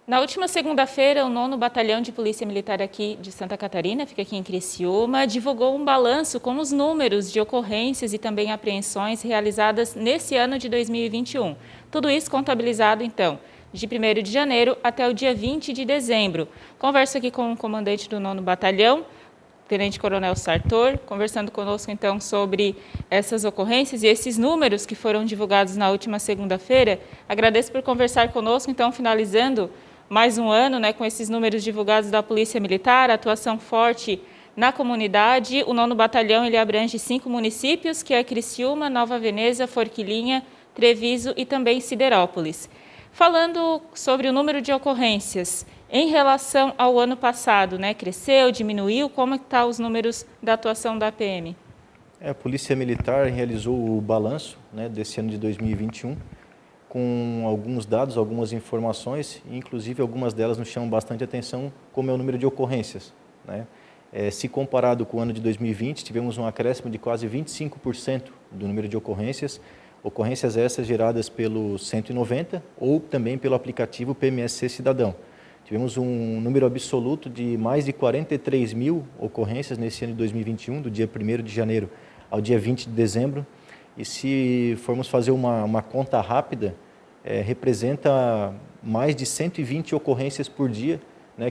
Na última segunda-feira, o 9º Batalhão de Polícia Militar aqui de Santa Catarina, fica aqui em Criciúma, divulgou um balanço com os números de ocorrências e também apreensões realizadas nesse ano de 2021. Tudo isso contabilizado, então, de 1º de janeiro até o dia 20 de dezembro. Converso aqui com o comandante do 9º Batalhão, Tenente Coronel Sartor, conversando conosco então sobre essas ocorrências e esses números que foram divulgados na última segunda-feira. Agradeço por conversar conosco, então, finalizando mais um ano, com esses números divulgados da Polícia Militar, atuação forte na comunidade. O 9º Batalhão ele abrange 5 municípios, que é Criciúma, Nova Veneza, Forquilinha, Treviso e também Siderópolis. Falando sobre o número de ocorrências, em relação ao ano passado, cresceu, diminuiu? Como estão os números da atuação da PM? A Polícia Militar realizou o balanço desse ano de 2021, com alguns dados, algumas informações, e inclusive algumas delas nos chamam bastante atenção, como é o número de ocorrências. Se comparado com o ano de 2020, tivemos um acréscimo de quase 25% do número de ocorrências essas geradas pelo 190 ou também pelo aplicativo PMSC Cidadão. Tivemos um número absoluto de mais de 43 mil ocorrências nesse ano de 2021, do dia 1º de janeiro ao dia 20 de dezembro. E se formos fazer uma conta rápida, representa mais de 120 ocorrências por dia,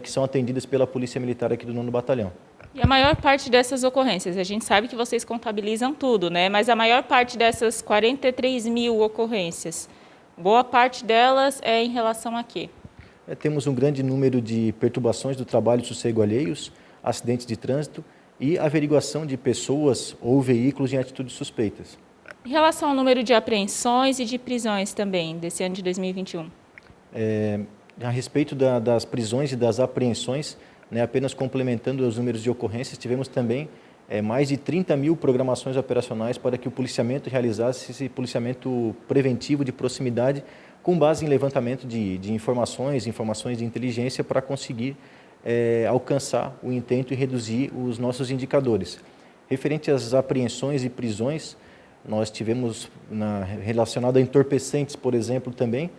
que são atendidas pela Polícia Militar aqui do 9º Batalhão. E a maior parte dessas ocorrências, a gente sabe que vocês contabilizam tudo, mas a maior parte dessas 43 mil ocorrências, boa parte delas é em relação a quê? Temos um grande número de perturbações do trabalho e sossego alheios, acidentes de trânsito e averiguação de pessoas ou veículos em atitudes suspeitas. Em relação ao número de apreensões e de prisões também, desse ano de 2021? A respeito das prisões e das apreensões, apenas complementando os números de ocorrências, tivemos também mais de 30 mil programações operacionais para que o policiamento realizasse esse policiamento preventivo de proximidade com base em levantamento de informações de inteligência para conseguir alcançar o intento e reduzir os nossos indicadores. Referente às apreensões e prisões, nós tivemos, relacionado a entorpecentes, por exemplo, também,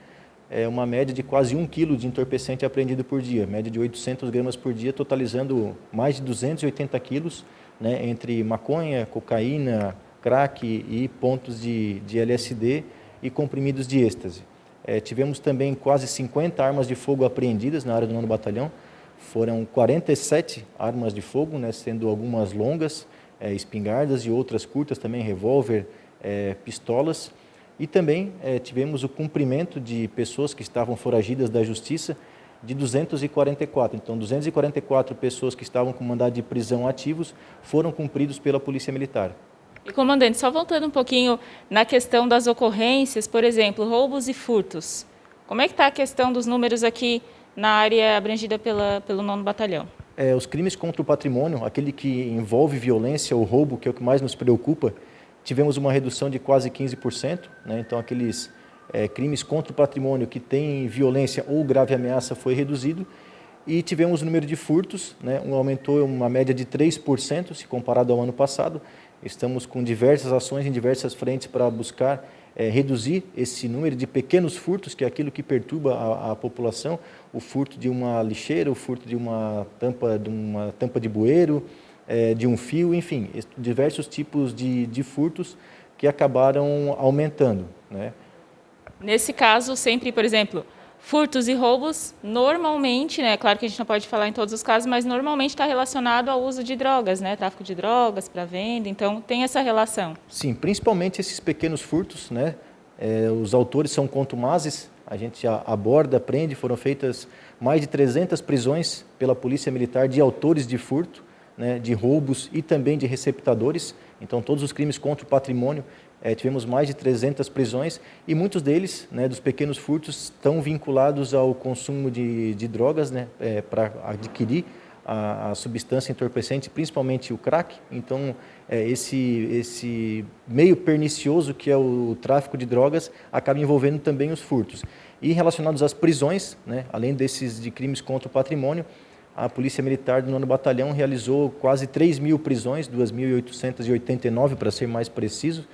uma média de quase 1 quilo de entorpecente apreendido por dia, média de 800 gramas por dia, totalizando mais de 280 quilos, entre maconha, cocaína, crack e pontos de LSD e comprimidos de êxtase. Tivemos também quase 50 armas de fogo apreendidas na área do 9º Batalhão, foram 47 armas de fogo, sendo algumas longas, espingardas e outras curtas também, revólver, pistolas. E também tivemos o cumprimento de pessoas que estavam foragidas da justiça de 244. Então, 244 pessoas que estavam com mandado de prisão ativos foram cumpridos pela Polícia Militar. E, comandante, só voltando um pouquinho na questão das ocorrências, por exemplo, roubos e furtos. Como é que está a questão dos números aqui na área abrangida pelo 9º Batalhão? Os crimes contra o patrimônio, aquele que envolve violência ou roubo, que é o que mais nos preocupa, tivemos uma redução de quase 15%. Então, aqueles crimes contra o patrimônio que têm violência ou grave ameaça foi reduzido. E tivemos o número de furtos, aumentou uma média de 3% se comparado ao ano passado. Estamos com diversas ações em diversas frentes para buscar reduzir esse número de pequenos furtos, que é aquilo que perturba a população, o furto de uma lixeira, o furto de uma tampa de bueiro, de um fio, enfim, diversos tipos de furtos que acabaram aumentando. Nesse caso, sempre, por exemplo, furtos e roubos, normalmente, claro que a gente não pode falar em todos os casos, mas normalmente está relacionado ao uso de drogas, tráfico de drogas para venda, então tem essa relação. Sim, principalmente esses pequenos furtos, os autores são contumazes, a gente aborda, prende, foram feitas mais de 300 prisões pela Polícia Militar de autores de furto, de roubos e também de receptadores, então todos os crimes contra o patrimônio, tivemos mais de 300 prisões e muitos deles, dos pequenos furtos, estão vinculados ao consumo de drogas, para adquirir a substância entorpecente, principalmente o crack. Então, esse meio pernicioso que é o tráfico de drogas acaba envolvendo também os furtos. E relacionados às prisões, além desses de crimes contra o patrimônio, a Polícia Militar do 9º Batalhão realizou quase 3 mil prisões, 2.889 para ser mais preciso,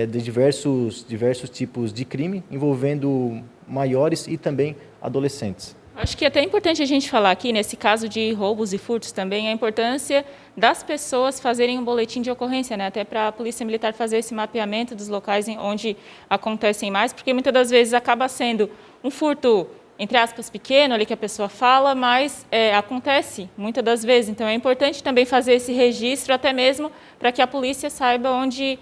de diversos tipos de crime, envolvendo maiores e também adolescentes. Acho que é até importante a gente falar aqui, nesse caso de roubos e furtos também, a importância das pessoas fazerem um boletim de ocorrência, né? Até para a Polícia Militar fazer esse mapeamento dos locais onde acontecem mais, porque muitas das vezes acaba sendo um furto, entre aspas, pequeno, ali que a pessoa fala, mas acontece muitas das vezes. Então, é importante também fazer esse registro, até mesmo para que a polícia saiba onde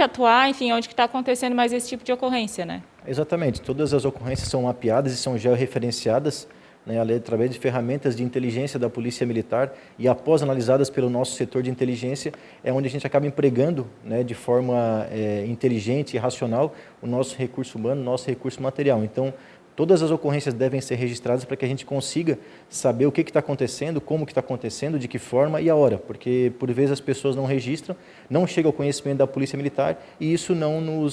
atuar, enfim, onde está acontecendo mais esse tipo de ocorrência, né? Exatamente, todas as ocorrências são mapeadas e são georreferenciadas, né, através de ferramentas de inteligência da Polícia Militar e após analisadas pelo nosso setor de inteligência, é onde a gente acaba empregando, né, de forma inteligente e racional o nosso recurso humano, o nosso recurso material. Então, todas as ocorrências devem ser registradas para que a gente consiga saber o que está acontecendo, como que está acontecendo, de que forma e a hora, porque por vezes as pessoas não registram, não chega ao conhecimento da Polícia Militar e isso não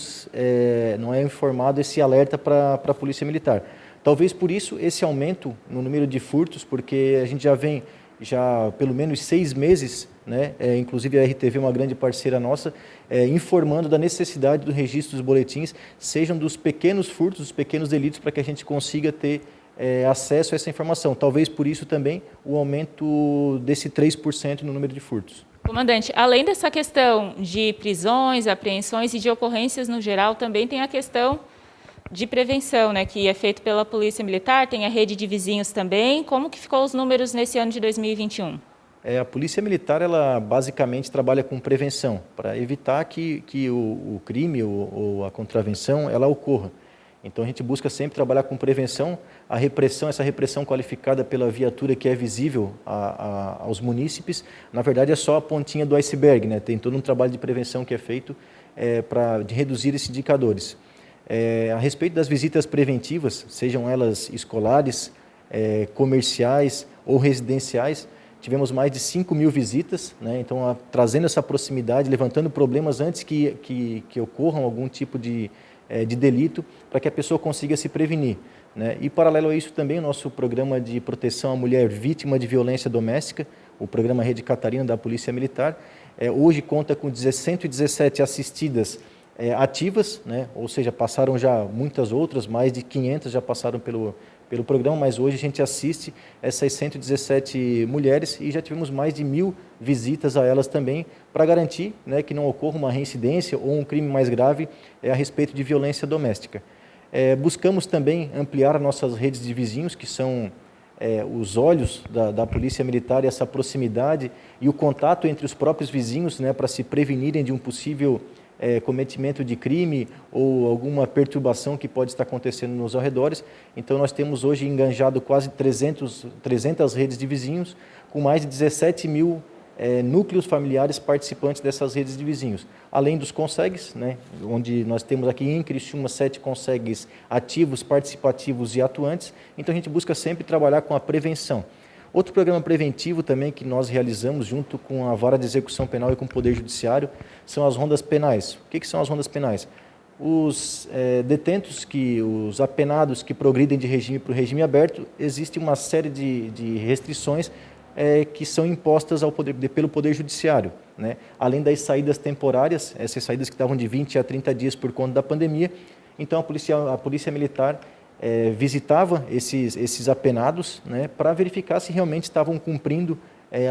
é informado, esse alerta para a Polícia Militar. Talvez por isso esse aumento no número de furtos, porque a gente já vem pelo menos 6 meses, né, inclusive a RTV é uma grande parceira nossa, informando da necessidade do registro dos boletins, sejam dos pequenos furtos, dos pequenos delitos, para que a gente consiga ter acesso a essa informação. Talvez por isso também o aumento desse 3% no número de furtos. Comandante, além dessa questão de prisões, apreensões e de ocorrências no geral, também tem a questão de prevenção, né, que é feito pela Polícia Militar, tem a rede de vizinhos também. Como que ficou os números nesse ano de 2021? A Polícia Militar, ela basicamente trabalha com prevenção, para evitar que o crime ou a contravenção ela ocorra. Então a gente busca sempre trabalhar com prevenção, a repressão, essa repressão qualificada pela viatura que é visível aos munícipes, na verdade é só a pontinha do iceberg, né? Tem todo um trabalho de prevenção que é feito para reduzir esses indicadores. A respeito das visitas preventivas, sejam elas escolares, comerciais ou residenciais, tivemos mais de 5.000 visitas, né? Então, trazendo essa proximidade, levantando problemas antes que ocorram algum tipo de delito, para que a pessoa consiga se prevenir, né? E, paralelo a isso, também o nosso programa de proteção à mulher vítima de violência doméstica, o programa Rede Catarina da Polícia Militar, hoje conta com 117 assistidas ativas, né? Ou seja, passaram já muitas outras, mais de 500 já passaram pelo programa, mas hoje a gente assiste essas 117 mulheres e já tivemos mais de 1.000 visitas a elas também, para garantir, né, que não ocorra uma reincidência ou um crime mais grave a respeito de violência doméstica. Buscamos também ampliar nossas redes de vizinhos, que são os olhos da Polícia Militar, e essa proximidade e o contato entre os próprios vizinhos, né, para se prevenirem de um possível cometimento de crime ou alguma perturbação que pode estar acontecendo nos arredores. Então, nós temos hoje enganjado quase 300 redes de vizinhos, com mais de 17.000 núcleos familiares participantes dessas redes de vizinhos. Além dos consegues, né, onde nós temos aqui em Criciúma 7 consegues ativos, participativos e atuantes. Então, a gente busca sempre trabalhar com a prevenção. Outro programa preventivo também que nós realizamos junto com a Vara de Execução Penal e com o Poder Judiciário são as rondas penais. O que são as rondas penais? Os detentos, os apenados que progridem de regime para o regime aberto, existe uma série de restrições que são impostas pelo Poder Judiciário, né? Além das saídas temporárias, essas saídas que estavam de 20 a 30 dias por conta da pandemia. Então a Polícia Militar visitava esses apenados, né, para verificar se realmente estavam cumprindo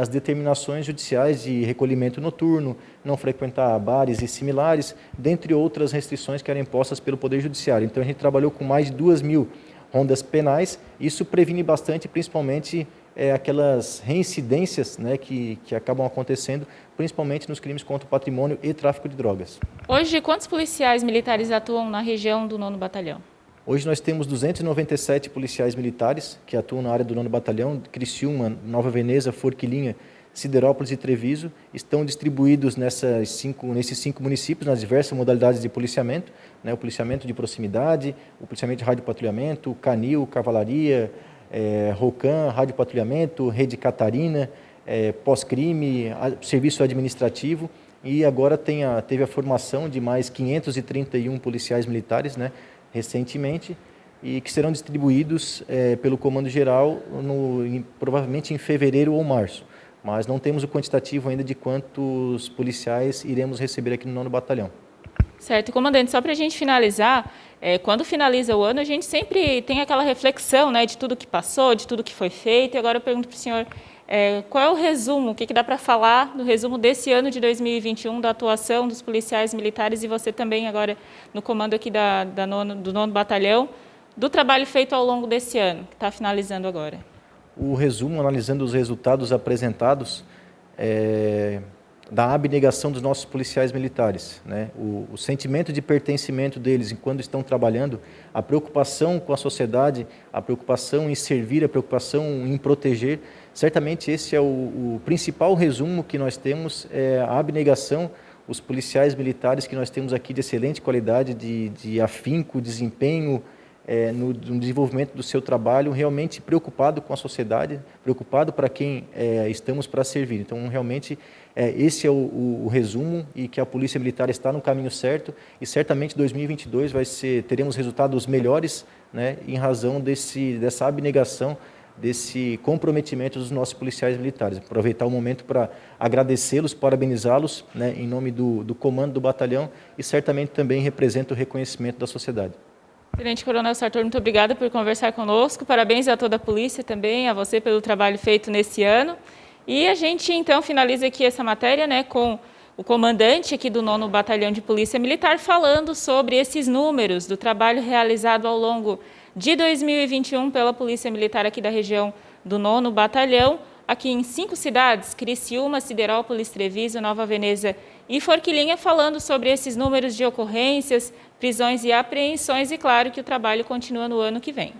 as determinações judiciais de recolhimento noturno, não frequentar bares e similares, dentre outras restrições que eram impostas pelo Poder Judiciário. Então a gente trabalhou com mais de 2.000 rondas penais. Isso previne bastante, principalmente aquelas reincidências, né, que acabam acontecendo, principalmente nos crimes contra o patrimônio e tráfico de drogas. Hoje, quantos policiais militares atuam na região do 9º Batalhão? Hoje nós temos 297 policiais militares que atuam na área do 9º Batalhão, Criciúma, Nova Veneza, Forquilinha, Siderópolis e Treviso. Estão distribuídos nesses 5 municípios, nas diversas modalidades de policiamento, né? O policiamento de proximidade, o policiamento de radiopatrulhamento, Canil, Cavalaria, ROCAM, radiopatrulhamento, Rede Catarina, pós-crime, serviço administrativo. E agora teve a formação de mais 531 policiais militares, né, recentemente, e que serão distribuídos pelo Comando Geral provavelmente em fevereiro ou março. Mas não temos o quantitativo ainda de quantos policiais iremos receber aqui no 9º Batalhão. Certo. Comandante, só para a gente finalizar, Quando finaliza o ano, a gente sempre tem aquela reflexão, né, de tudo que passou, de tudo que foi feito. E agora eu pergunto para o senhor, qual é o resumo, o que dá para falar do resumo desse ano de 2021, da atuação dos policiais militares e você também agora no comando aqui do 9º Batalhão, do trabalho feito ao longo desse ano, que está finalizando agora? O resumo, analisando os resultados apresentados, da abnegação dos nossos policiais militares, né? O sentimento de pertencimento deles enquanto estão trabalhando, a preocupação com a sociedade, a preocupação em servir, a preocupação em proteger, certamente esse é o principal resumo que nós temos, a abnegação, os policiais militares que nós temos aqui de excelente qualidade, de afinco, desempenho, no desenvolvimento do seu trabalho, realmente preocupado com a sociedade, preocupado para quem estamos para servir. Então, realmente, esse é o resumo e que a Polícia Militar está no caminho certo e certamente 2022 teremos resultados melhores, né, em razão dessa abnegação, desse comprometimento dos nossos policiais militares. Aproveitar o momento para agradecê-los, parabenizá-los, né, em nome do comando do batalhão e certamente também representa o reconhecimento da sociedade. Tenente Coronel Sartor, muito obrigada por conversar conosco. Parabéns a toda a polícia também, a você pelo trabalho feito nesse ano. E a gente, então, finaliza aqui essa matéria, né, com o comandante aqui do 9º Batalhão de Polícia Militar falando sobre esses números do trabalho realizado ao longo de 2021 pela Polícia Militar aqui da região do 9º Batalhão, aqui em 5 cidades, Criciúma, Siderópolis, Treviso, Nova Veneza e Forquilinha, falando sobre esses números de ocorrências, prisões e apreensões e, claro, que o trabalho continua no ano que vem.